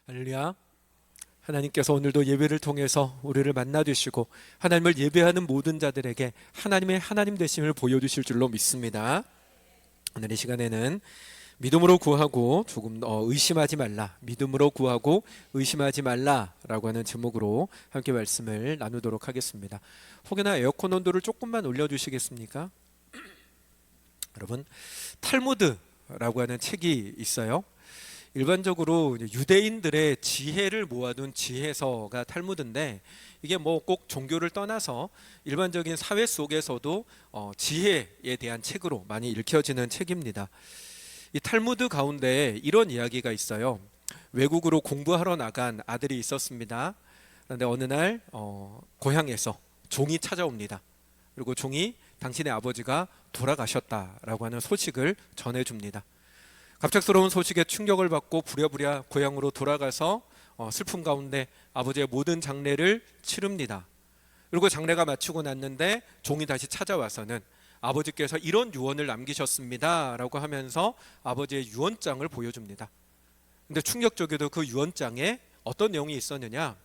할렐루야. 하나님께서 오늘도 예배를 통해서 우리를 만나주시고 하나님을 예배하는 모든 자들에게 하나님의 하나님 되심을 보여주실 줄로 믿습니다. 오늘 이 시간에는 믿음으로 구하고 조금 의심하지 말라, 믿음으로 구하고 의심하지 말라라고 하는 제목으로 함께 말씀을 나누도록 하겠습니다. 혹여나 에어컨 온도를 조금만 올려주시겠습니까? 여러분, 탈무드라고 하는 책이 있어요. 일반적으로 유대인들의 지혜를 모아둔 지혜서가 탈무드인데, 이게 뭐 꼭 종교를 떠나서 일반적인 사회 속에서도 지혜에 대한 책으로 많이 읽혀지는 책입니다. 이 탈무드 가운데 이런 이야기가 있어요. 외국으로 공부하러 나간 아들이 있었습니다. 그런데 어느 날 고향에서 종이 찾아옵니다. 그리고 종이 당신의 아버지가 돌아가셨다라고 하는 소식을 전해줍니다. 갑작스러운 소식에 충격을 받고 부랴부랴 고향으로 돌아가서 슬픔 가운데 아버지의 모든 장례를 치릅니다. 그리고 장례가 마치고 났는데 종이 다시 찾아와서는 아버지께서 이런 유언을 남기셨습니다 라고 하면서 아버지의 유언장을 보여줍니다. 근데 충격적이게도 그 유언장에 어떤 내용이 있었느냐,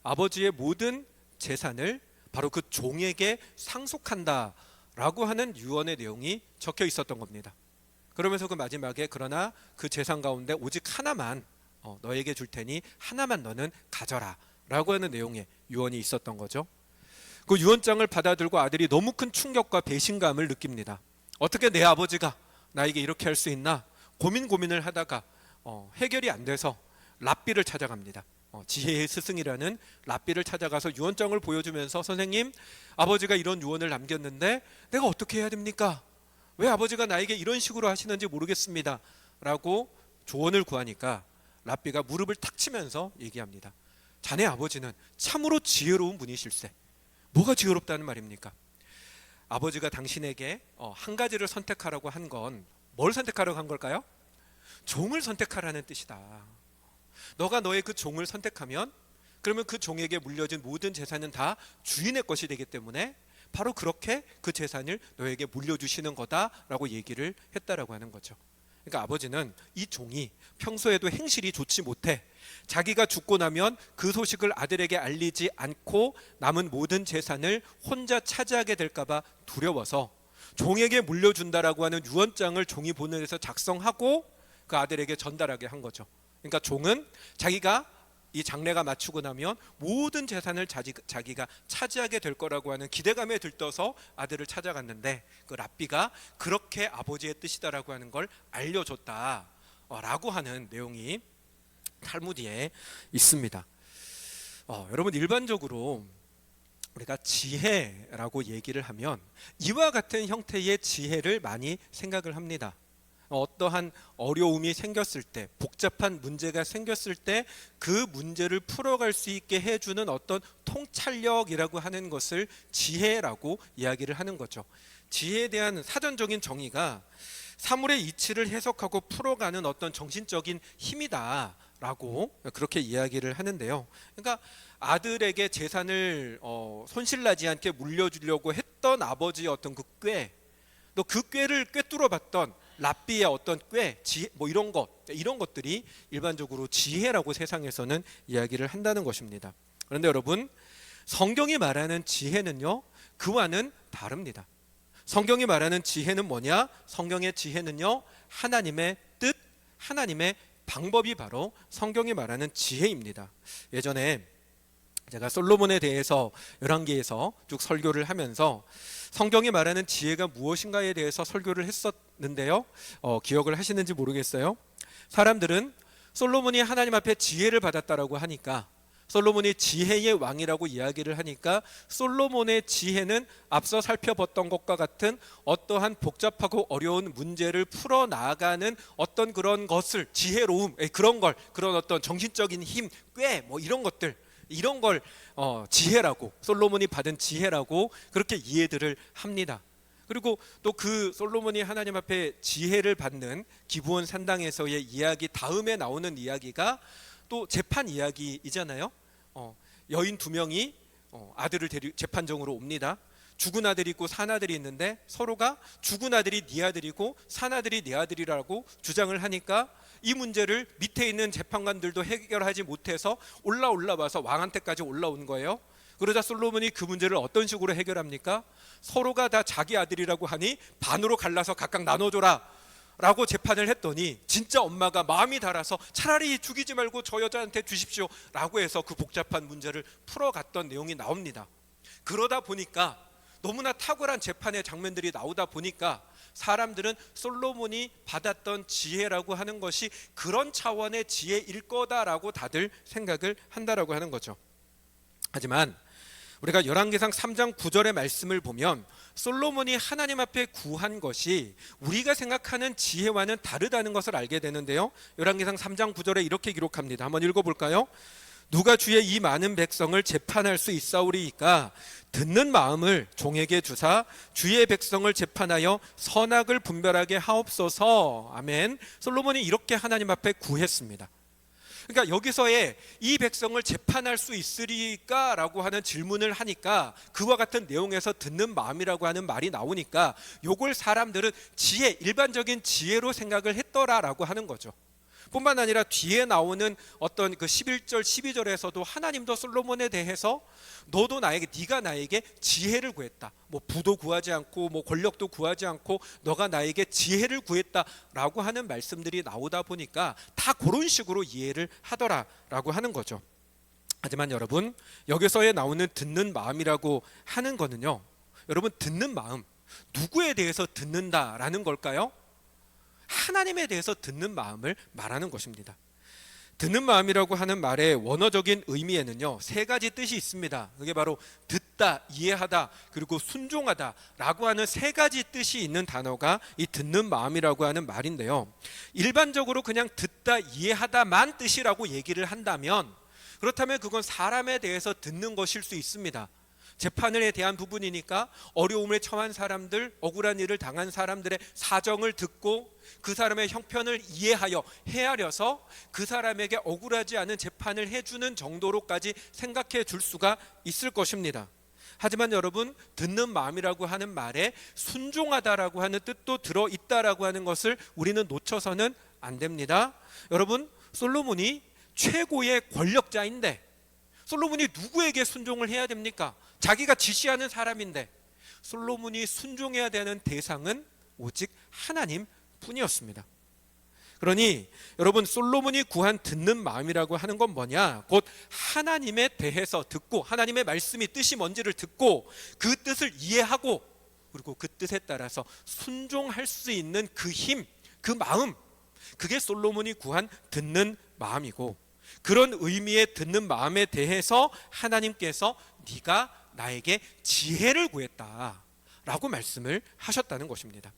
아버지의 모든 재산을 바로 그 종에게 상속한다 라고 하는 유언의 내용이 적혀 있었던 겁니다. 그러면서 그 마지막에 그러나 그 재산 가운데 오직 하나만 너에게 줄 테니 하나만 너는 가져라 라고 하는 내용의 유언이 있었던 거죠. 그 유언장을 받아들고 아들이 너무 큰 충격과 배신감을 느낍니다. 어떻게 내 아버지가 나에게 이렇게 할 수 있나 고민을 하다가 해결이 안 돼서 랍비를 찾아갑니다. 지혜의 스승이라는 랍비를 찾아가서 유언장을 보여주면서, 선생님, 아버지가 이런 유언을 남겼는데 내가 어떻게 해야 됩니까? 왜 아버지가 나에게 이런 식으로 하시는지 모르겠습니다 라고 조언을 구하니까 랍비가 무릎을 탁 치면서 얘기합니다. 자네 아버지는 참으로 지혜로운 분이실세. 뭐가 지혜롭다는 말입니까? 아버지가 당신에게 한 가지를 선택하라고 한 건 뭘 선택하라고 한 걸까요? 종을 선택하라는 뜻이다. 너가 너의 그 종을 선택하면 그러면 그 종에게 물려진 모든 재산은 다 주인의 것이 되기 때문에 바로 그렇게 그 재산을 너에게 물려주시는 거다라고 얘기를 했다라고 하는 거죠. 그러니까 아버지는 이 종이 평소에도 행실이 좋지 못해 자기가 죽고 나면 그 소식을 아들에게 알리지 않고 남은 모든 재산을 혼자 차지하게 될까봐 두려워서 종에게 물려준다라고 하는 유언장을 종이 보내서 작성하고 그 아들에게 전달하게 한 거죠. 그러니까 종은 자기가 이 장례가 마치고 나면 모든 재산을 자기가 차지하게 될 거라고 하는 기대감에 들떠서 아들을 찾아갔는데, 그 랍비가 그렇게 아버지의 뜻이다라고 하는 걸 알려줬다라고 하는 내용이 탈무드에 있습니다. 여러분, 일반적으로 우리가 지혜라고 얘기를 하면 이와 같은 형태의 지혜를 많이 생각을 합니다. 어떠한 어려움이 생겼을 때, 복잡한 문제가 생겼을 때 그 문제를 풀어갈 수 있게 해주는 어떤 통찰력이라고 하는 것을 지혜라고 이야기를 하는 거죠. 지혜에 대한 사전적인 정의가 사물의 이치를 해석하고 풀어가는 어떤 정신적인 힘이다라고 그렇게 이야기를 하는데요. 그러니까 아들에게 재산을 손실나지 않게 물려주려고 했던 아버지의 어떤 그 꾀, 또 그 꾀를 꿰뚫어봤던 랍비의 어떤 꾀, 지혜, 뭐 이런 것들이 일반적으로 지혜라고 세상에서는 이야기를 한다는 것입니다. 그런데 여러분, 성경이 말하는 지혜는요, 그와는 다릅니다. 성경이 말하는 지혜는 뭐냐? 성경의 지혜는요, 하나님의 뜻, 하나님의 방법이 바로 성경이 말하는 지혜입니다. 예전에 제가 솔로몬에 대해서 열왕기에서 쭉 설교를 하면서 성경이 말하는 지혜가 무엇인가에 대해서 설교를 했었는데요, 기억을 하시는지 모르겠어요. 사람들은 솔로몬이 하나님 앞에 지혜를 받았다라고 하니까, 솔로몬이 지혜의 왕이라고 이야기를 하니까 솔로몬의 지혜는 앞서 살펴봤던 것과 같은 어떠한 복잡하고 어려운 문제를 풀어나가는 어떤 그런 것을, 지혜로움, 그런 어떤 정신적인 힘, 꾀, 뭐 이런 것들, 이런 걸 지혜라고, 솔로몬이 받은 지혜라고 그렇게 이해들을 합니다. 그리고 또 그 솔로몬이 하나님 앞에 지혜를 받는 기브온 산당에서의 이야기 다음에 나오는 이야기가 또 재판 이야기이잖아요. 여인 2명이 아들을 재판정으로 옵니다. 죽은 아들이 있고 산 아들이 있는데 서로가 죽은 아들이 네 아들이고 산 아들이 네 아들이라고 주장을 하니까 이 문제를 밑에 있는 재판관들도 해결하지 못해서 올라와서 왕한테까지 올라온 거예요. 그러자 솔로몬이 그 문제를 어떤 식으로 해결합니까? 서로가 다 자기 아들이라고 하니 반으로 갈라서 각각 나눠줘라 라고 재판을 했더니 진짜 엄마가 마음이 달아서 차라리 죽이지 말고 저 여자한테 주십시오 라고 해서 그 복잡한 문제를 풀어갔던 내용이 나옵니다. 그러다 보니까 너무나 탁월한 재판의 장면들이 나오다 보니까 사람들은 솔로몬이 받았던 지혜라고 하는 것이 그런 차원의 지혜일 거다라고 다들 생각을 한다라고 하는 거죠. 하지만 우리가 열왕기상 3장 9절의 말씀을 보면 솔로몬이 하나님 앞에 구한 것이 우리가 생각하는 지혜와는 다르다는 것을 알게 되는데요. 열왕기상 3장 9절에 이렇게 기록합니다. 한번 읽어볼까요? 누가 주의 이 많은 백성을 재판할 수 있사오리이까 듣는 마음을 종에게 주사 주의 백성을 재판하여 선악을 분별하게 하옵소서. 아멘. 솔로몬이 이렇게 하나님 앞에 구했습니다. 그러니까 여기서의 이 백성을 재판할 수 있으리까 라고 하는 질문을 하니까 그와 같은 내용에서 듣는 마음이라고 하는 말이 나오니까 요걸 사람들은 지혜, 일반적인 지혜로 생각을 했더라라고 하는 거죠. 뿐만 아니라 뒤에 나오는 어떤 그 11절 12절에서도 하나님도 솔로몬에 대해서 너도 네가 나에게 지혜를 구했다, 뭐 부도 구하지 않고 뭐 권력도 구하지 않고 너가 나에게 지혜를 구했다라고 하는 말씀들이 나오다 보니까 다 그런 식으로 이해를 하더라라고 하는 거죠. 하지만 여러분, 여기서에 나오는 듣는 마음이라고 하는 거는요, 여러분 듣는 마음, 누구에 대해서 듣는다라는 걸까요? 하나님에 대해서 듣는 마음을 말하는 것입니다. 듣는 마음이라고 하는 말의 원어적인 의미에는요, 세 가지 뜻이 있습니다. 그게 바로 듣다, 이해하다, 그리고 순종하다 라고 하는 세 가지 뜻이 있는 단어가 이 듣는 마음이라고 하는 말인데요, 일반적으로 그냥 듣다, 이해하다만 뜻이라고 얘기를 한다면 그렇다면 그건 사람에 대해서 듣는 것일 수 있습니다. 재판에 대한 부분이니까 어려움에 처한 사람들, 억울한 일을 당한 사람들의 사정을 듣고 그 사람의 형편을 이해하여 헤아려서 그 사람에게 억울하지 않은 재판을 해주는 정도로까지 생각해 줄 수가 있을 것입니다. 하지만 여러분, 듣는 마음이라고 하는 말에 순종하다라고 하는 뜻도 들어있다라고 하는 것을 우리는 놓쳐서는 안 됩니다. 여러분, 솔로몬이 최고의 권력자인데 솔로몬이 누구에게 순종을 해야 됩니까? 자기가 지시하는 사람인데 솔로몬이 순종해야 되는 대상은 오직 하나님 뿐이었습니다. 그러니 여러분, 솔로몬이 구한 듣는 마음이라고 하는 건 뭐냐? 곧 하나님에 대해서 듣고 하나님의 말씀이 뜻이 뭔지를 듣고 그 뜻을 이해하고 그리고 그 뜻에 따라서 순종할 수 있는 그 힘, 그 마음, 그게 솔로몬이 구한 듣는 마음이고, 그런 의미의 듣는 마음에 대해서 하나님께서 네가 나에게 지혜를 구했다라고 말씀을 하셨다는 것입니다.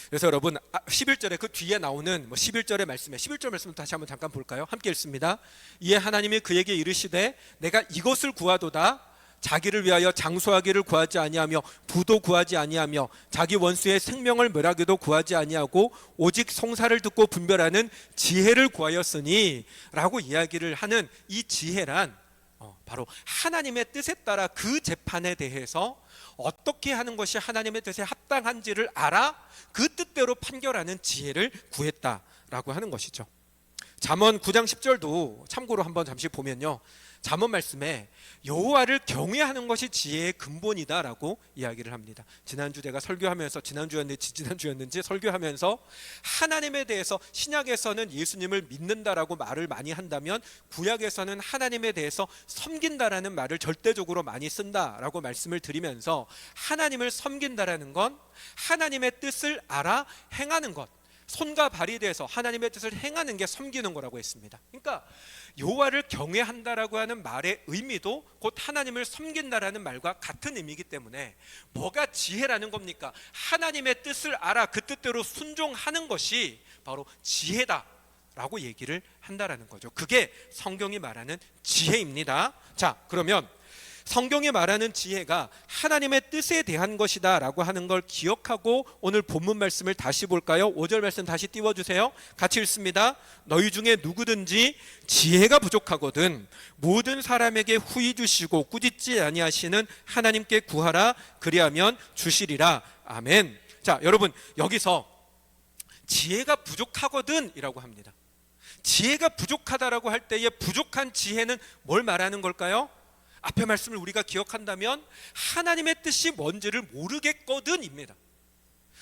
그래서 여러분, 11절에 그 뒤에 나오는 11절의 말씀에 11절 말씀을 다시 한번 잠깐 볼까요? 함께 읽습니다. 이에 하나님이 그에게 이르시되 내가 이것을 구하도다. 자기를 위하여 장수하기를 구하지 아니하며 부도 구하지 아니하며 자기 원수의 생명을 멸하기도 구하지 아니하고 오직 송사를 듣고 분별하는 지혜를 구하였으니 라고 이야기를 하는 이 지혜란 바로 하나님의 뜻에 따라 그 재판에 대해서 어떻게 하는 것이 하나님의 뜻에 합당한지를 알아 그 뜻대로 판결하는 지혜를 구했다라고 하는 것이죠. 잠언 9장 10절도 참고로 한번 잠시 보면요, 잠언 말씀에 여호와를 경외하는 것이 지혜의 근본이다라고 이야기를 합니다. 지난주 제가 설교하면서 지난주였는지 설교하면서 하나님에 대해서 신약에서는 예수님을 믿는다라고 말을 많이 한다면 구약에서는 하나님에 대해서 섬긴다라는 말을 절대적으로 많이 쓴다라고 말씀을 드리면서 하나님을 섬긴다라는 건 하나님의 뜻을 알아 행하는 것, 손과 발이 돼서 하나님의 뜻을 행하는 게 섬기는 거라고 했습니다. 그러니까 여호와를 경외한다라고 하는 말의 의미도 곧 하나님을 섬긴다라는 말과 같은 의미이기 때문에 뭐가 지혜라는 겁니까? 하나님의 뜻을 알아 그 뜻대로 순종하는 것이 바로 지혜다라고 얘기를 한다라는 거죠. 그게 성경이 말하는 지혜입니다. 자, 그러면 성경이 말하는 지혜가 하나님의 뜻에 대한 것이다 라고 하는 걸 기억하고 오늘 본문 말씀을 다시 볼까요? 5절 말씀 다시 띄워주세요. 같이 읽습니다. 너희 중에 누구든지 지혜가 부족하거든 모든 사람에게 후히 주시고 꾸짖지 아니하시는 하나님께 구하라 그리하면 주시리라. 아멘. 자, 여러분, 여기서 지혜가 부족하거든 이라고 합니다. 지혜가 부족하다라고 할 때의 부족한 지혜는 뭘 말하는 걸까요? 앞에 말씀을 우리가 기억한다면 하나님의 뜻이 뭔지를 모르겠거든입니다.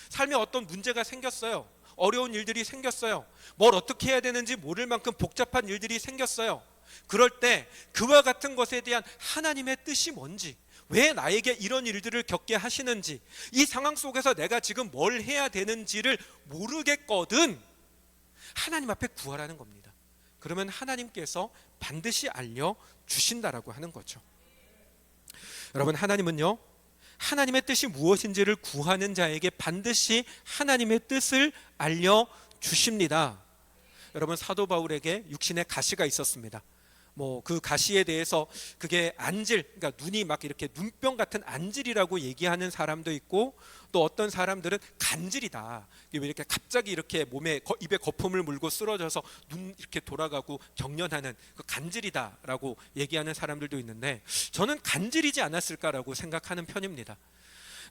삶에 어떤 문제가 생겼어요. 어려운 일들이 생겼어요. 뭘 어떻게 해야 되는지 모를 만큼 복잡한 일들이 생겼어요. 그럴 때 그와 같은 것에 대한 하나님의 뜻이 뭔지, 왜 나에게 이런 일들을 겪게 하시는지, 이 상황 속에서 내가 지금 뭘 해야 되는지를 모르겠거든 하나님 앞에 구하라는 겁니다. 그러면 하나님께서 반드시 알려주신다라고 하는 거죠. 여러분, 하나님은요, 하나님의 뜻이 무엇인지를 구하는 자에게 반드시 하나님의 뜻을 알려주십니다. 여러분, 사도 바울에게 육신의 가시가 있었습니다. 그 가시에 대해서 그게 안질, 그러니까 눈이 막 이렇게 눈병 같은 안질이라고 얘기하는 사람도 있고, 또 어떤 사람들은 간질이다, 이렇게 갑자기 이렇게 몸에 입에 거품을 물고 쓰러져서 눈 이렇게 돌아가고 경련하는 그 간질이다라고 얘기하는 사람들도 있는데, 저는 간질이지 않았을까라고 생각하는 편입니다.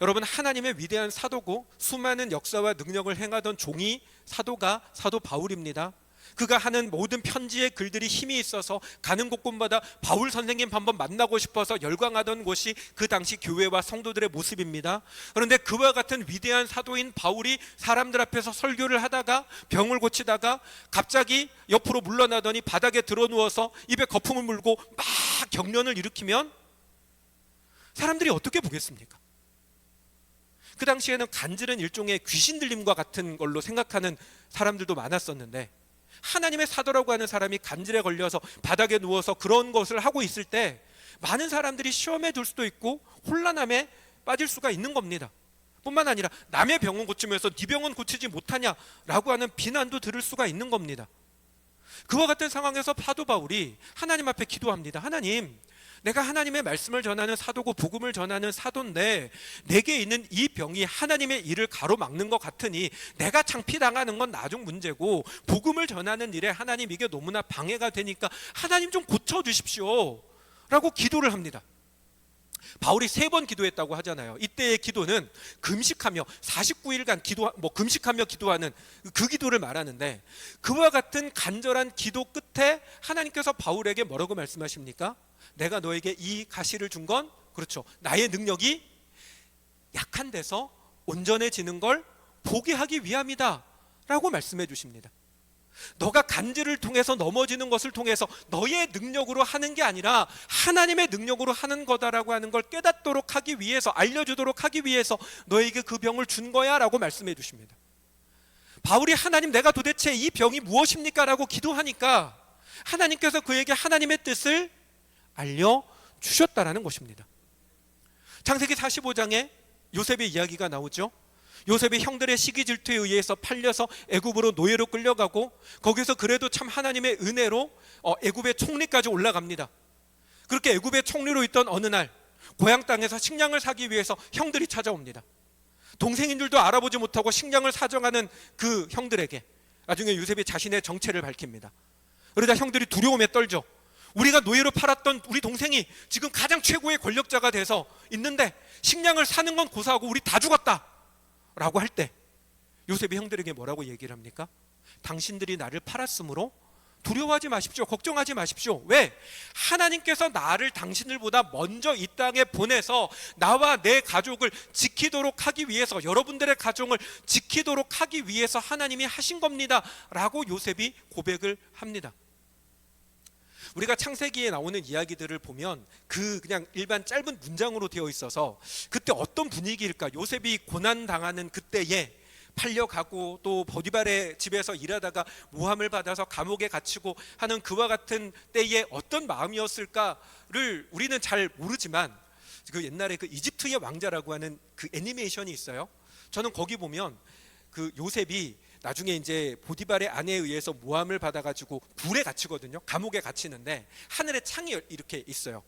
여러분, 하나님의 위대한 사도고 수많은 역사와 능력을 행하던 종이 사도가 사도 바울입니다. 그가 하는 모든 편지의 글들이 힘이 있어서 가는 곳곳마다 바울 선생님 한번 만나고 싶어서 열광하던 곳이 그 당시 교회와 성도들의 모습입니다. 그런데 그와 같은 위대한 사도인 바울이 사람들 앞에서 설교를 하다가 병을 고치다가 갑자기 옆으로 물러나더니 바닥에 드러누워서 입에 거품을 물고 막 경련을 일으키면 사람들이 어떻게 보겠습니까? 그 당시에는 간질은 일종의 귀신 들림과 같은 걸로 생각하는 사람들도 많았었는데, 하나님의 사도라고 하는 사람이 간질에 걸려서 바닥에 누워서 그런 것을 하고 있을 때 많은 사람들이 시험에 들 수도 있고 혼란함에 빠질 수가 있는 겁니다. 뿐만 아니라 남의 병은 고치면서 네 병은 고치지 못하냐라고 하는 비난도 들을 수가 있는 겁니다. 그와 같은 상황에서 사도 바울이 하나님 앞에 기도합니다. 하나님, 내가 하나님의 말씀을 전하는 사도고 복음을 전하는 사도인데 내게 있는 이 병이 하나님의 일을 가로막는 것 같으니 내가 창피당하는 건 나중 문제고 복음을 전하는 일에 하나님 이게 너무나 방해가 되니까 하나님 좀 고쳐주십시오 라고 기도를 합니다. 바울이 3번 기도했다고 하잖아요. 이때의 기도는 금식하며 49일간 금식하며 기도하는 그 기도를 말하는데, 그와 같은 간절한 기도 끝에 하나님께서 바울에게 뭐라고 말씀하십니까? 내가 너에게 이 가시를 준 건, 그렇죠, 나의 능력이 약한 데서 온전해지는 걸 보게 하기 위함이다 라고 말씀해 주십니다. 너가 간질을 통해서 넘어지는 것을 통해서 너의 능력으로 하는 게 아니라 하나님의 능력으로 하는 거다라고 하는 걸 깨닫도록 하기 위해서, 알려주도록 하기 위해서 너에게 그 병을 준 거야 라고 말씀해 주십니다. 바울이 하나님, 내가 도대체 이 병이 무엇입니까? 라고 기도하니까 하나님께서 그에게 하나님의 뜻을 알려주셨다라는 것입니다. 창세기 45장에 요셉의 이야기가 나오죠. 요셉이 형들의 시기 질투에 의해서 팔려서 애굽으로 노예로 끌려가고, 거기서 그래도 참 하나님의 은혜로 애굽의 총리까지 올라갑니다. 그렇게 애굽의 총리로 있던 어느 날 고향 땅에서 식량을 사기 위해서 형들이 찾아옵니다. 동생인 줄도 알아보지 못하고 식량을 사정하는 그 형들에게 나중에 요셉이 자신의 정체를 밝힙니다. 그러자 형들이 두려움에 떨죠. 우리가 노예로 팔았던 우리 동생이 지금 가장 최고의 권력자가 돼서 있는데 식량을 사는 건 고사하고 우리 다 죽었다 라고 할 때 요셉이 형들에게 뭐라고 얘기를 합니까? 당신들이 나를 팔았으므로 두려워하지 마십시오. 걱정하지 마십시오. 왜? 하나님께서 나를 당신들보다 먼저 이 땅에 보내서 나와 내 가족을 지키도록 하기 위해서, 여러분들의 가정을 지키도록 하기 위해서 하나님이 하신 겁니다 라고 요셉이 고백을 합니다. 우리가 창세기에 나오는 이야기들을 보면 그냥 일반 짧은 문장으로 되어 있어서 그때 어떤 분위기일까? 요셉이 고난당하는 그때에 팔려가고 또 보디발의 집에서 일하다가 모함을 받아서 감옥에 갇히고 하는 그와 같은 때에 어떤 마음이었을까를 우리는 잘 모르지만, 그 옛날에 그 이집트의 왕자라고 하는 그 애니메이션이 있어요. 저는 거기 보면 그 요셉이 나중에 이제 보디발의 아내에 의해서 모함을 받아가지고 불에 갇히거든요. 감옥에 갇히는데 하늘에 창이 이렇게 있어요.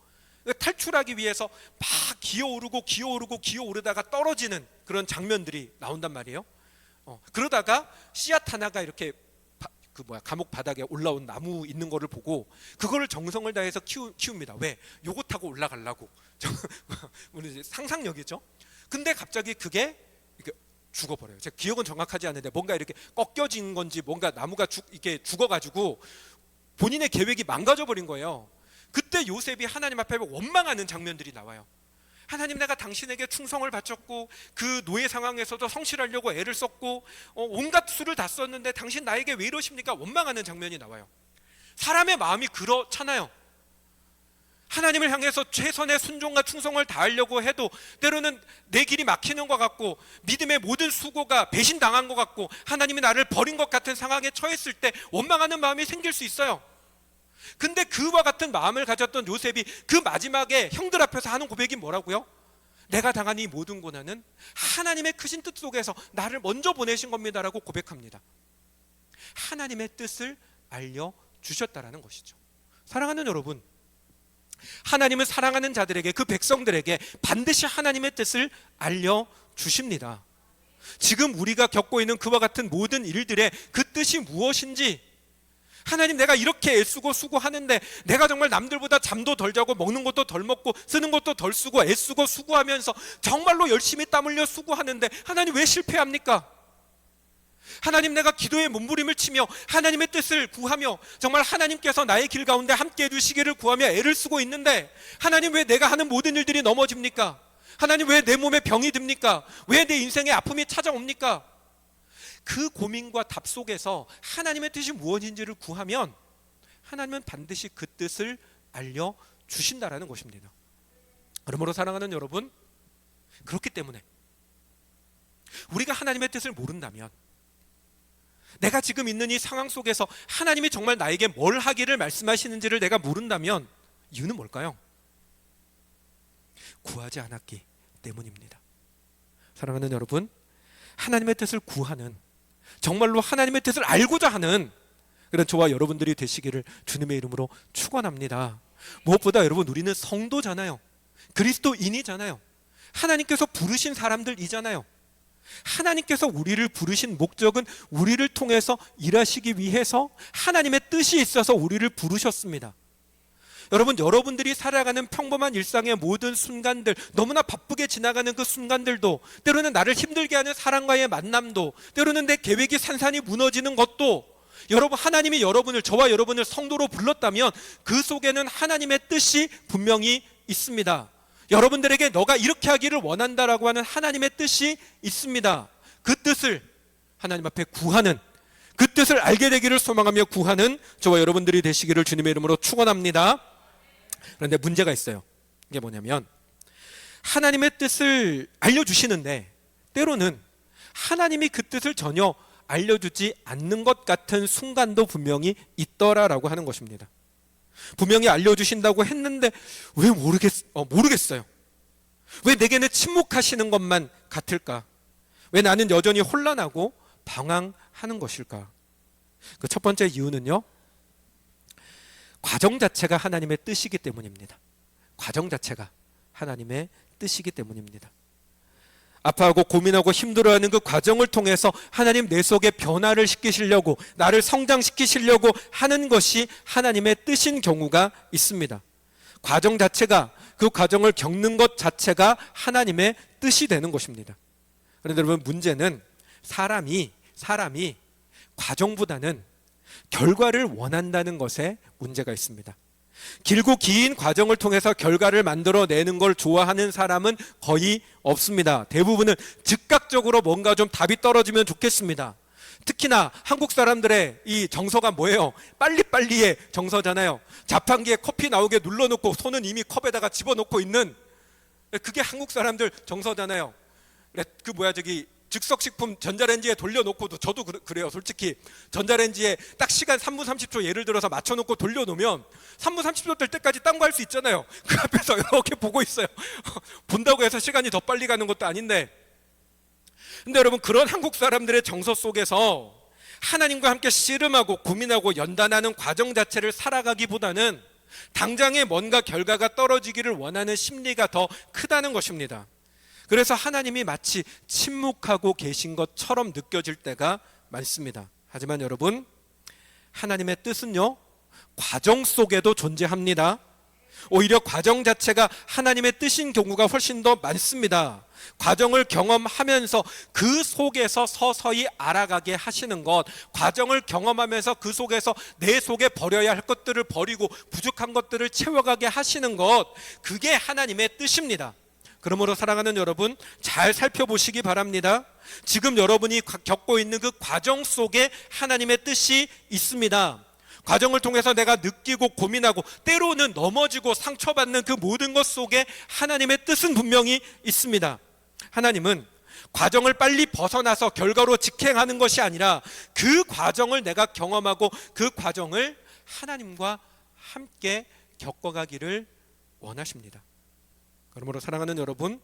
탈출하기 위해서 막 기어오르다가 떨어지는 그런 장면들이 나온단 말이에요. 그러다가 씨앗 하나가 이렇게 감옥 바닥에 올라온 나무 있는 거를 보고 그거를 정성을 다해서 키웁니다. 왜? 요거 타고 올라가려고. 상상력이죠. 근데 갑자기 그게 죽어버려요. 제 기억은 정확하지 않은데 뭔가 이렇게 꺾여진 건지 뭔가 나무가 이렇게 죽어가지고 본인의 계획이 망가져버린 거예요. 그때 요셉이 하나님 앞에 원망하는 장면들이 나와요. 하나님, 내가 당신에게 충성을 바쳤고 그 노예 상황에서도 성실하려고 애를 썼고 온갖 수를 다 썼는데 당신 나에게 왜 이러십니까? 원망하는 장면이 나와요. 사람의 마음이 그렇잖아요. 하나님을 향해서 최선의 순종과 충성을 다하려고 해도 때로는 내 길이 막히는 것 같고 믿음의 모든 수고가 배신당한 것 같고 하나님이 나를 버린 것 같은 상황에 처했을 때 원망하는 마음이 생길 수 있어요. 근데 그와 같은 마음을 가졌던 요셉이 그 마지막에 형들 앞에서 하는 고백이 뭐라고요? 내가 당한 이 모든 고난은 하나님의 크신 뜻 속에서 나를 먼저 보내신 겁니다라고 고백합니다. 하나님의 뜻을 알려주셨다라는 것이죠. 사랑하는 여러분, 하나님은 사랑하는 자들에게, 그 백성들에게 반드시 하나님의 뜻을 알려주십니다. 지금 우리가 겪고 있는 그와 같은 모든 일들의 그 뜻이 무엇인지, 하나님, 내가 이렇게 애쓰고 수고하는데 내가 정말 남들보다 잠도 덜 자고 먹는 것도 덜 먹고 쓰는 것도 덜 쓰고 애쓰고 수고하면서 정말로 열심히 땀 흘려 수고하는데 하나님 왜 실패합니까? 하나님, 내가 기도에 몸부림을 치며 하나님의 뜻을 구하며 정말 하나님께서 나의 길 가운데 함께 해주시기를 구하며 애를 쓰고 있는데 하나님, 왜 내가 하는 모든 일들이 넘어집니까? 하나님, 왜 내 몸에 병이 듭니까? 왜 내 인생에 아픔이 찾아옵니까? 그 고민과 답 속에서 하나님의 뜻이 무엇인지를 구하면 하나님은 반드시 그 뜻을 알려주신다라는 것입니다. 그러므로 사랑하는 여러분, 그렇기 때문에 우리가 하나님의 뜻을 모른다면, 내가 지금 있는 이 상황 속에서 하나님이 정말 나에게 뭘 하기를 말씀하시는지를 내가 모른다면 이유는 뭘까요? 구하지 않았기 때문입니다. 사랑하는 여러분, 하나님의 뜻을 구하는, 정말로 하나님의 뜻을 알고자 하는 그런 저와 여러분들이 되시기를 주님의 이름으로 축원합니다. 무엇보다 여러분, 우리는 성도잖아요. 그리스도인이잖아요. 하나님께서 부르신 사람들이잖아요. 하나님께서 우리를 부르신 목적은 우리를 통해서 일하시기 위해서 하나님의 뜻이 있어서 우리를 부르셨습니다. 여러분, 여러분들이 살아가는 평범한 일상의 모든 순간들, 너무나 바쁘게 지나가는 그 순간들도, 때로는 나를 힘들게 하는 사람과의 만남도, 때로는 내 계획이 산산이 무너지는 것도, 여러분, 하나님이 저와 여러분을 성도로 불렀다면 그 속에는 하나님의 뜻이 분명히 있습니다. 여러분들에게 너가 이렇게 하기를 원한다라고 하는 하나님의 뜻이 있습니다. 그 뜻을 하나님 앞에 구하는, 그 뜻을 알게 되기를 소망하며 구하는 저와 여러분들이 되시기를 주님의 이름으로 축원합니다. 그런데 문제가 있어요. 이게 뭐냐면, 하나님의 뜻을 알려주시는데 때로는 하나님이 그 뜻을 전혀 알려주지 않는 것 같은 순간도 분명히 있더라라고 하는 것입니다. 분명히 알려주신다고 했는데 왜 모르겠어요. 왜 내게는 침묵하시는 것만 같을까? 왜 나는 여전히 혼란하고 방황하는 것일까? 그 첫 번째 이유는요, 과정 자체가 하나님의 뜻이기 때문입니다. 과정 자체가 하나님의 뜻이기 때문입니다. 아파하고 고민하고 힘들어하는 그 과정을 통해서 하나님 내 속에 변화를 시키시려고, 나를 성장시키시려고 하는 것이 하나님의 뜻인 경우가 있습니다. 과정 자체가, 그 과정을 겪는 것 자체가 하나님의 뜻이 되는 것입니다. 그런데 여러분, 문제는 사람이 과정보다는 결과를 원한다는 것에 문제가 있습니다. 길고 긴 과정을 통해서 결과를 만들어내는 걸 좋아하는 사람은 거의 없습니다. 대부분은 즉각적으로 뭔가 좀 답이 떨어지면 좋겠습니다. 특히나 한국 사람들의 이 정서가 뭐예요? 빨리빨리의 정서잖아요. 자판기에 커피 나오게 눌러놓고 손은 이미 컵에다가 집어넣고 있는, 그게 한국 사람들 정서잖아요. 즉석식품 전자레인지에 돌려놓고도, 저도 그래요. 솔직히 전자레인지에 딱 시간 3분 30초 예를 들어서 맞춰놓고 돌려놓으면 3분 30초 될 때까지 딴 거 할 수 있잖아요. 그 앞에서 이렇게 보고 있어요. 본다고 해서 시간이 더 빨리 가는 것도 아닌데. 근데 여러분, 그런 한국 사람들의 정서 속에서 하나님과 함께 씨름하고 고민하고 연단하는 과정 자체를 살아가기보다는 당장에 뭔가 결과가 떨어지기를 원하는 심리가 더 크다는 것입니다. 그래서 하나님이 마치 침묵하고 계신 것처럼 느껴질 때가 많습니다. 하지만 여러분, 하나님의 뜻은요, 과정 속에도 존재합니다. 오히려 과정 자체가 하나님의 뜻인 경우가 훨씬 더 많습니다. 과정을 경험하면서 그 속에서 서서히 알아가게 하시는 것, 과정을 경험하면서 그 속에서 내 속에 버려야 할 것들을 버리고 부족한 것들을 채워가게 하시는 것, 그게 하나님의 뜻입니다. 그러므로 사랑하는 여러분, 잘 살펴보시기 바랍니다. 지금 여러분이 겪고 있는 그 과정 속에 하나님의 뜻이 있습니다. 과정을 통해서 내가 느끼고 고민하고 때로는 넘어지고 상처받는 그 모든 것 속에 하나님의 뜻은 분명히 있습니다. 하나님은 과정을 빨리 벗어나서 결과로 직행하는 것이 아니라 그 과정을 내가 경험하고 그 과정을 하나님과 함께 겪어가기를 원하십니다. 그러므로 사랑하는 여러분,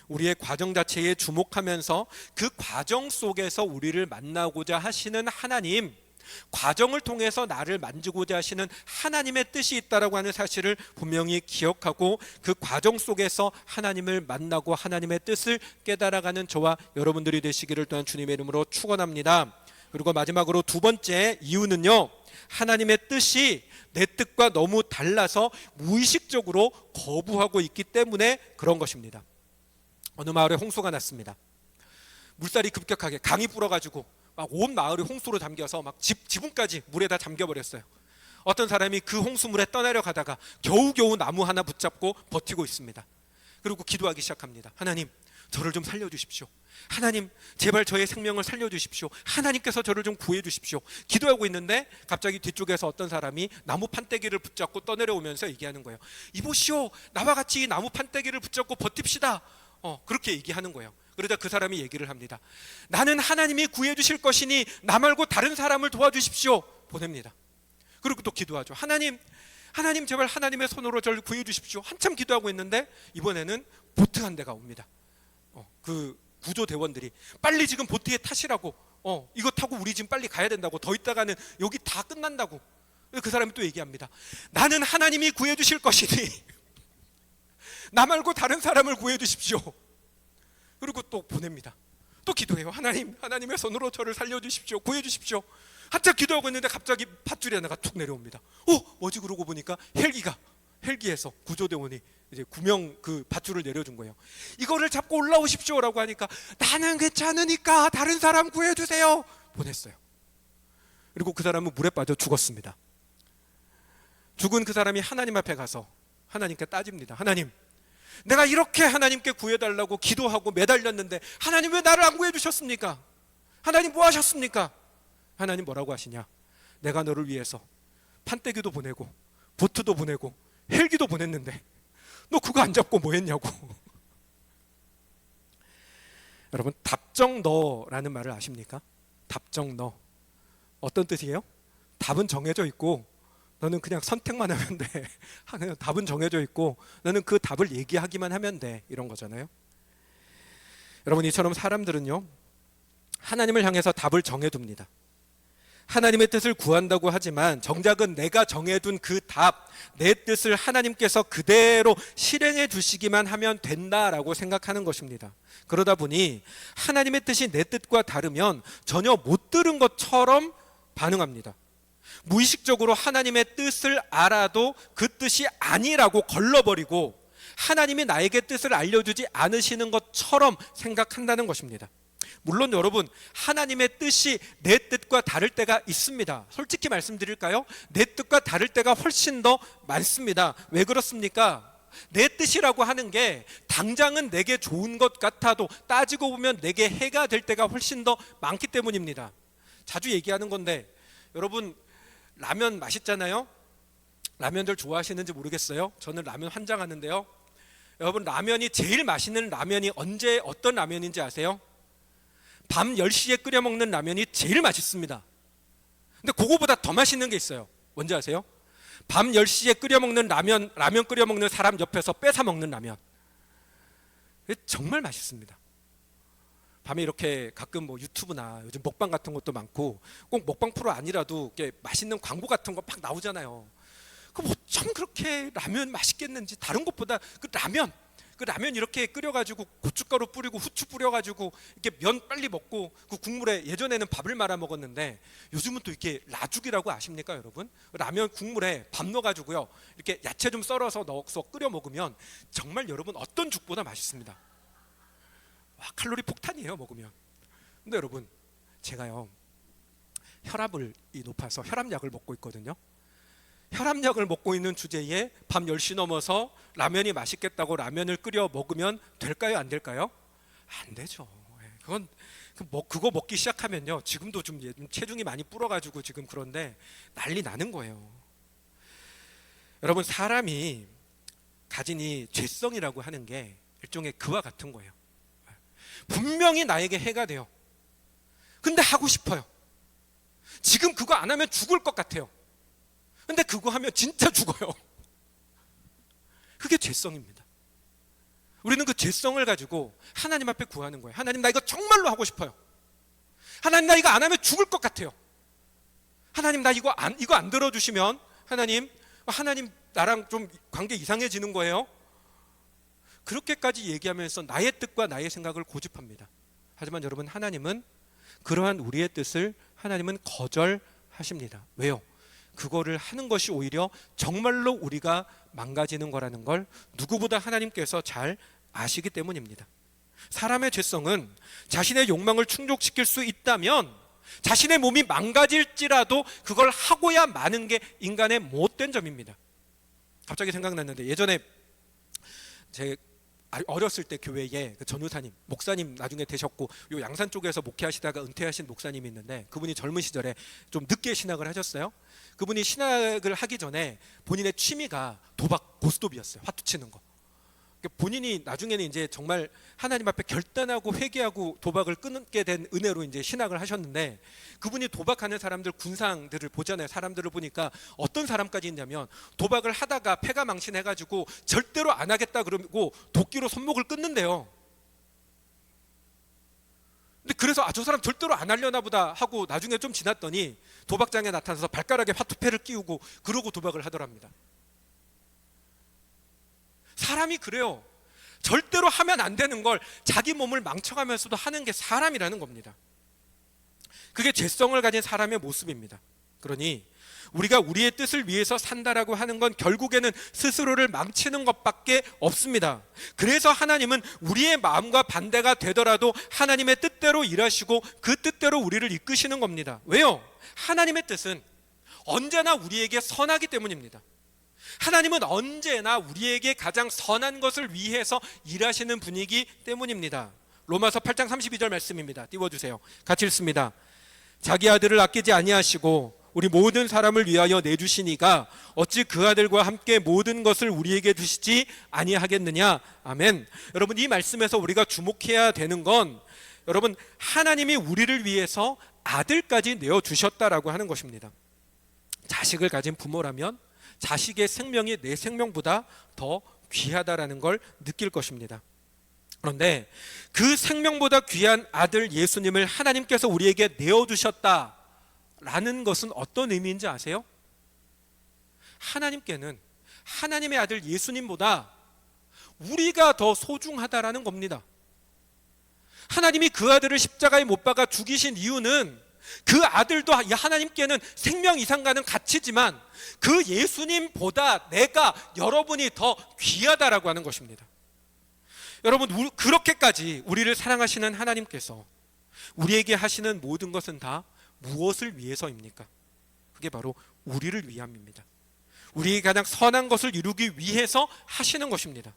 우리의 과정 자체에 주목하면서 그 과정 속에서 우리를 만나고자 하시는 하나님, 과정을 통해서 나를 만지고자 하시는 하나님의 뜻이 있다라고 하는 사실을 분명히 기억하고 그 과정 속에서 하나님을 만나고 하나님의 뜻을 깨달아가는 저와 여러분들이 되시기를 또한 주님의 이름으로 축원합니다. 그리고 마지막으로 두 번째 이유는요, 하나님의 뜻이 내 뜻과 너무 달라서 무의식적으로 거부하고 있기 때문에 그런 것입니다. 어느 마을에 홍수가 났습니다. 물살이 급격하게 강이 불어가지고 막 온 마을이 홍수로 잠겨서 막 지붕까지 물에 다 잠겨버렸어요. 어떤 사람이 그 홍수물에 떠내려 가다가 겨우겨우 나무 하나 붙잡고 버티고 있습니다. 그리고 기도하기 시작합니다. 하나님, 저를 좀 살려주십시오. 하나님, 제발 저의 생명을 살려주십시오. 하나님께서 저를 좀 구해주십시오. 기도하고 있는데 갑자기 뒤쪽에서 어떤 사람이 나무 판때기를 붙잡고 떠내려오면서 얘기하는 거예요. 이보시오, 나와 같이 이 나무 판때기를 붙잡고 버팁시다. 그렇게 얘기하는 거예요. 그러자 그 사람이 얘기를 합니다. 나는 하나님이 구해주실 것이니 나 말고 다른 사람을 도와주십시오. 보냅니다. 그리고 또 기도하죠. 하나님 제발 하나님의 손으로 저를 구해주십시오. 한참 기도하고 있는데 이번에는 보트 한 대가 옵니다. 그 구조대원들이 빨리 지금 보트에 타시라고, 이거 타고 우리 지금 빨리 가야 된다고, 더 있다가는 여기 다 끝난다고. 그 사람이 또 얘기합니다. 나는 하나님이 구해주실 것이니 나 말고 다른 사람을 구해주십시오. 그리고 또 보냅니다. 또 기도해요. 하나님의 손으로 저를 살려주십시오. 구해주십시오. 한참 기도하고 있는데 갑자기 밧줄이 하나가 툭 내려옵니다. 뭐지? 그러고 보니까 헬기에서 구조대원이 이제 구명 그 밧줄을 내려준 거예요. 이거를 잡고 올라오십시오라고 하니까 나는 괜찮으니까 다른 사람 구해주세요. 보냈어요. 그리고 그 사람은 물에 빠져 죽었습니다. 죽은 그 사람이 하나님 앞에 가서 하나님께 따집니다. 하나님, 내가 이렇게 하나님께 구해달라고 기도하고 매달렸는데 하나님 왜 나를 안 구해주셨습니까? 하나님 뭐 하셨습니까? 하나님 뭐라고 하시냐? 내가 너를 위해서 판때기도 보내고 보트도 보내고 헬기도 보냈는데 너 그거 안 잡고 뭐 했냐고. 여러분, 답정너라는 말을 아십니까? 답정너. 어떤 뜻이에요? 답은 정해져 있고 너는 그냥 선택만 하면 돼. 그냥 답은 정해져 있고 너는 그 답을 얘기하기만 하면 돼. 이런 거잖아요. 여러분, 이처럼 사람들은요, 하나님을 향해서 답을 정해둡니다. 하나님의 뜻을 구한다고 하지만 정작은 내가 정해둔 그 답, 내 뜻을 하나님께서 그대로 실행해 주시기만 하면 된다라고 생각하는 것입니다. 그러다 보니 하나님의 뜻이 내 뜻과 다르면 전혀 못 들은 것처럼 반응합니다. 무의식적으로 하나님의 뜻을 알아도 그 뜻이 아니라고 걸러버리고 하나님이 나에게 뜻을 알려주지 않으시는 것처럼 생각한다는 것입니다. 물론 여러분, 하나님의 뜻이 내 뜻과 다를 때가 있습니다. 솔직히 말씀드릴까요? 내 뜻과 다를 때가 훨씬 더 많습니다. 왜 그렇습니까? 내 뜻이라고 하는 게 당장은 내게 좋은 것 같아도 따지고 보면 내게 해가 될 때가 훨씬 더 많기 때문입니다. 자주 얘기하는 건데, 여러분 라면 맛있잖아요. 라면들 좋아하시는지 모르겠어요. 저는 라면 환장하는데요. 여러분, 라면이 제일 맛있는 라면이 언제 어떤 라면인지 아세요? 밤 10시에 끓여 먹는 라면이 제일 맛있습니다. 근데 그거보다 더 맛있는 게 있어요. 뭔지 아세요? 밤 10시에 끓여 먹는 라면 끓여 먹는 사람 옆에서 뺏어 먹는 라면. 정말 맛있습니다. 밤에 이렇게 가끔 뭐 유튜브나 요즘 먹방 같은 것도 많고 꼭 먹방 프로 아니라도 이렇게 맛있는 광고 같은 거 막 나오잖아요. 그 뭐 참 그렇게 라면 맛있겠는지, 다른 것보다 그 라면 그 라면 이렇게 끓여가지고 고춧가루 뿌리고 후추 뿌려가지고 이렇게 면 빨리 먹고 그 국물에 예전에는 밥을 말아 먹었는데 요즘은 또 이렇게 라죽이라고 아십니까 여러분? 라면 국물에 밥 넣어가지고요 이렇게 야채 좀 썰어서 넣어서 끓여 먹으면 정말 여러분 어떤 죽보다 맛있습니다. 와, 칼로리 폭탄이에요 먹으면. 근데 여러분 제가요 혈압이 높아서 혈압약을 먹고 있거든요. 혈압약을 먹고 있는 주제에 밤 10시 넘어서 라면이 맛있겠다고 라면을 끓여 먹으면 될까요? 안 될까요? 안 되죠. 그건 그거 먹기 시작하면요 지금도 좀 체중이 많이 불어가지고 지금 그런데 난리 나는 거예요. 여러분 사람이 가진 이 죄성이라고 하는 게 일종의 그와 같은 거예요. 분명히 나에게 해가 돼요. 근데 하고 싶어요. 지금 그거 안 하면 죽을 것 같아요. 근데 그거 하면 진짜 죽어요. 그게 죄성입니다. 우리는 그 죄성을 가지고 하나님 앞에 구하는 거예요. 하나님 나 이거 정말로 하고 싶어요. 하나님 나 이거 안 하면 죽을 것 같아요. 하나님 나 이거 안 들어주시면 하나님 나랑 좀 관계 이상해지는 거예요. 그렇게까지 얘기하면서 나의 뜻과 나의 생각을 고집합니다. 하지만 여러분 하나님은 그러한 우리의 뜻을 하나님은 거절하십니다. 왜요? 그거를 하는 것이 오히려 정말로 우리가 망가지는 거라는 걸 누구보다 하나님께서 잘 아시기 때문입니다. 사람의 죄성은 자신의 욕망을 충족시킬 수 있다면 자신의 몸이 망가질지라도 그걸 하고야 마는 게 인간의 못된 점입니다. 갑자기 생각났는데 예전에 제 어렸을 때 교회에 그 전우사님, 목사님 나중에 되셨고 요 양산 쪽에서 목회하시다가 은퇴하신 목사님이 있는데 그분이 젊은 시절에 좀 늦게 신학을 하셨어요. 그분이 신학을 하기 전에 본인의 취미가 도박, 고스톱이었어요. 화투 치는 거. 본인이 나중에는 이제 정말 하나님 앞에 결단하고 회개하고 도박을 끊게 된 은혜로 이제 신학을 하셨는데 그분이 도박하는 사람들 군상들을 보잖아요. 사람들을 보니까 어떤 사람까지 있냐면 도박을 하다가 패가 망신해가지고 절대로 안 하겠다 그러고 도끼로 손목을 끊는데요. 근데 그래서 저 사람 절대로 안 하려나 보다 하고 나중에 좀 지났더니 도박장에 나타나서 발가락에 화투패를 끼우고 그러고 도박을 하더랍니다. 사람이 그래요. 절대로 하면 안 되는 걸 자기 몸을 망쳐가면서도 하는 게 사람이라는 겁니다. 그게 죄성을 가진 사람의 모습입니다. 그러니 우리가 우리의 뜻을 위해서 산다라고 하는 건 결국에는 스스로를 망치는 것밖에 없습니다. 그래서 하나님은 우리의 마음과 반대가 되더라도 하나님의 뜻대로 일하시고 그 뜻대로 우리를 이끄시는 겁니다. 왜요? 하나님의 뜻은 언제나 우리에게 선하기 때문입니다. 하나님은 언제나 우리에게 가장 선한 것을 위해서 일하시는 분이기 때문입니다. 로마서 8장 32절 말씀입니다. 띄워주세요. 같이 읽습니다. 자기 아들을 아끼지 아니하시고 우리 모든 사람을 위하여 내주시니가 어찌 그 아들과 함께 모든 것을 우리에게 주시지 아니하겠느냐. 아멘. 여러분 이 말씀에서 우리가 주목해야 되는 건 여러분 하나님이 우리를 위해서 아들까지 내어주셨다라고 하는 것입니다. 자식을 가진 부모라면 자식의 생명이 내 생명보다 더 귀하다라는 걸 느낄 것입니다. 그런데 그 생명보다 귀한 아들 예수님을 하나님께서 우리에게 내어주셨다라는 것은 어떤 의미인지 아세요? 하나님께는 하나님의 아들 예수님보다 우리가 더 소중하다라는 겁니다. 하나님이 그 아들을 십자가에 못 박아 죽이신 이유는 그 아들도 하나님께는 생명 이상 가는 가치지만 그 예수님보다 내가 여러분이 더 귀하다라고 하는 것입니다. 여러분 그렇게까지 우리를 사랑하시는 하나님께서 우리에게 하시는 모든 것은 다 무엇을 위해서입니까? 그게 바로 우리를 위함입니다. 우리에게 가장 선한 것을 이루기 위해서 하시는 것입니다.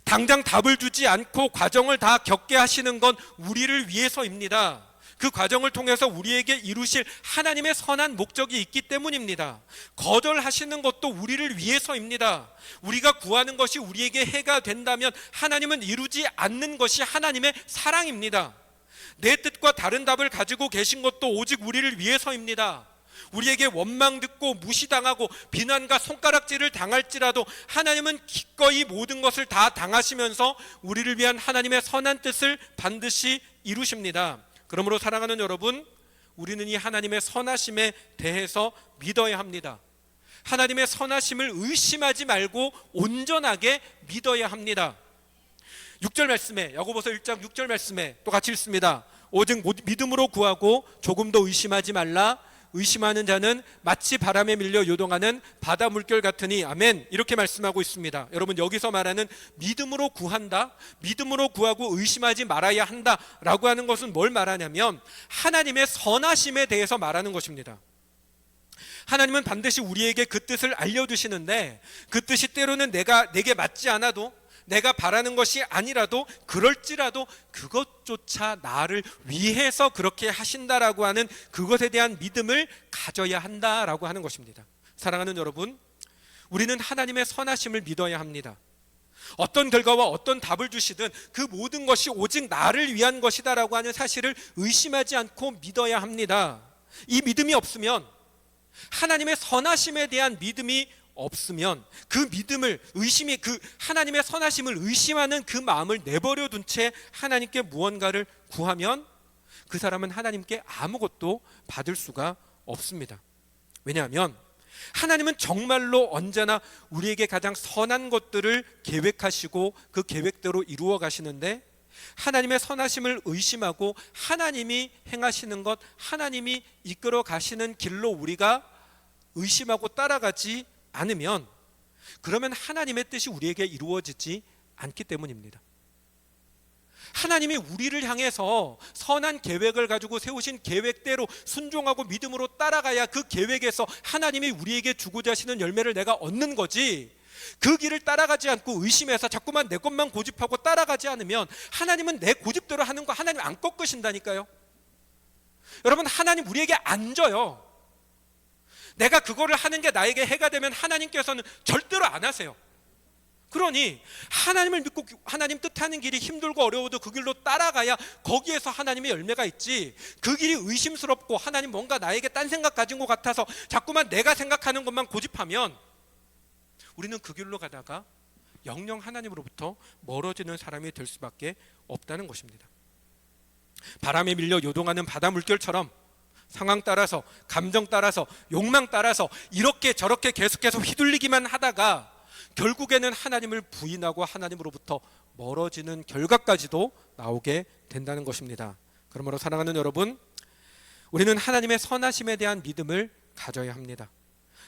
당장 답을 주지 않고 과정을 다 겪게 하시는 건 우리를 위해서입니다. 그 과정을 통해서 우리에게 이루실 하나님의 선한 목적이 있기 때문입니다. 거절하시는 것도 우리를 위해서입니다. 우리가 구하는 것이 우리에게 해가 된다면 하나님은 이루지 않는 것이 하나님의 사랑입니다. 내 뜻과 다른 답을 가지고 계신 것도 오직 우리를 위해서입니다. 우리에게 원망 듣고 무시당하고 비난과 손가락질을 당할지라도 하나님은 기꺼이 모든 것을 다 당하시면서 우리를 위한 하나님의 선한 뜻을 반드시 이루십니다. 그러므로 사랑하는 여러분, 우리는 이 하나님의 선하심에 대해서 믿어야 합니다. 하나님의 선하심을 의심하지 말고 온전하게 믿어야 합니다. 6절 말씀에, 야고보서 1장 6절 말씀에 또 같이 읽습니다. 오직 믿음으로 구하고 조금 더 의심하지 말라. 의심하는 자는 마치 바람에 밀려 요동하는 바다 물결 같으니. 아멘. 이렇게 말씀하고 있습니다. 여러분, 여기서 말하는 믿음으로 구한다, 믿음으로 구하고 의심하지 말아야 한다 라고 하는 것은 뭘 말하냐면 하나님의 선하심에 대해서 말하는 것입니다. 하나님은 반드시 우리에게 그 뜻을 알려주시는데 그 뜻이 때로는 내게 맞지 않아도, 내가 바라는 것이 아니라도, 그럴지라도 그것조차 나를 위해서 그렇게 하신다라고 하는 그것에 대한 믿음을 가져야 한다라고 하는 것입니다. 사랑하는 여러분, 우리는 하나님의 선하심을 믿어야 합니다. 어떤 결과와 어떤 답을 주시든 그 모든 것이 오직 나를 위한 것이다라고 하는 사실을 의심하지 않고 믿어야 합니다. 이 믿음이 없으면, 하나님의 선하심에 대한 믿음이 없으면, 그 믿음을 그 하나님의 선하심을 의심하는 그 마음을 내버려 둔 채 하나님께 무언가를 구하면 그 사람은 하나님께 아무것도 받을 수가 없습니다. 왜냐하면 하나님은 정말로 언제나 우리에게 가장 선한 것들을 계획하시고 그 계획대로 이루어 가시는데, 하나님의 선하심을 의심하고 하나님이 행하시는 것, 하나님이 이끌어 가시는 길로 우리가 의심하고 따라가지 않으면, 그러면 하나님의 뜻이 우리에게 이루어지지 않기 때문입니다. 하나님이 우리를 향해서 선한 계획을 가지고 세우신 계획대로 순종하고 믿음으로 따라가야 그 계획에서 하나님이 우리에게 주고자 하시는 열매를 내가 얻는 거지, 그 길을 따라가지 않고 의심해서 자꾸만 내 것만 고집하고 따라가지 않으면 하나님은 내 고집대로 하는 거 하나님 안 꺾으신다니까요. 여러분, 하나님 우리에게 안 져요. 내가 그거를 하는 게 나에게 해가 되면 하나님께서는 절대로 안 하세요. 그러니 하나님을 믿고 하나님 뜻하는 길이 힘들고 어려워도 그 길로 따라가야 거기에서 하나님의 열매가 있지, 그 길이 의심스럽고 하나님 뭔가 나에게 딴 생각 가진 것 같아서 자꾸만 내가 생각하는 것만 고집하면 우리는 그 길로 가다가 영영 하나님으로부터 멀어지는 사람이 될 수밖에 없다는 것입니다. 바람에 밀려 요동하는 바다 물결처럼 상황 따라서, 감정 따라서, 욕망 따라서 이렇게 저렇게 계속해서 휘둘리기만 하다가 결국에는 하나님을 부인하고 하나님으로부터 멀어지는 결과까지도 나오게 된다는 것입니다. 그러므로 사랑하는 여러분, 우리는 하나님의 선하심에 대한 믿음을 가져야 합니다.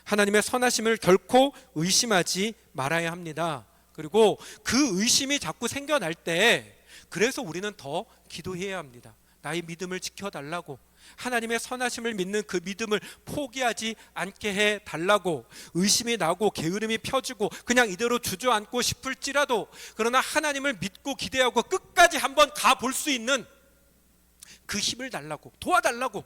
하나님의 선하심을 결코 의심하지 말아야 합니다. 그리고 그 의심이 자꾸 생겨날 때, 그래서 우리는 더 기도해야 합니다. 나의 믿음을 지켜달라고, 하나님의 선하심을 믿는 그 믿음을 포기하지 않게 해달라고, 의심이 나고 게으름이 펴지고 그냥 이대로 주저앉고 싶을지라도 그러나 하나님을 믿고 기대하고 끝까지 한번 가볼 수 있는 그 힘을 달라고, 도와달라고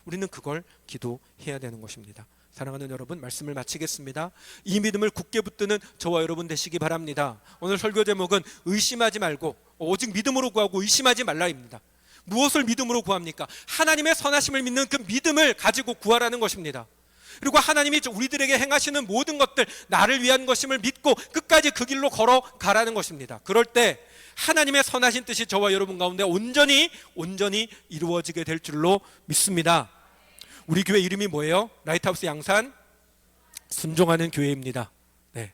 우리는 그걸 기도해야 되는 것입니다. 사랑하는 여러분, 말씀을 마치겠습니다. 이 믿음을 굳게 붙드는 저와 여러분 되시기 바랍니다. 오늘 설교 제목은 의심하지 말고 오직 믿음으로 구하고 의심하지 말라입니다. 무엇을 믿음으로 구합니까? 하나님의 선하심을 믿는 그 믿음을 가지고 구하라는 것입니다. 그리고 하나님이 우리들에게 행하시는 모든 것들 나를 위한 것임을 믿고 끝까지 그 길로 걸어가라는 것입니다. 그럴 때 하나님의 선하신 뜻이 저와 여러분 가운데 온전히 이루어지게 될 줄로 믿습니다. 우리 교회 이름이 뭐예요? 라이트하우스 양산 순종하는 교회입니다. 네.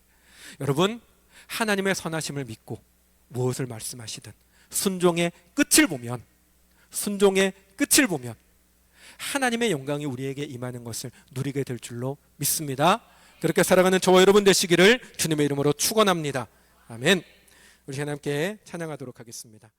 여러분, 하나님의 선하심을 믿고 무엇을 말씀하시든 순종의 끝을 보면 하나님의 영광이 우리에게 임하는 것을 누리게 될 줄로 믿습니다. 그렇게 살아가는 저와 여러분 되시기를 주님의 이름으로 축원합니다. 아멘. 우리 하나님께 찬양하도록 하겠습니다.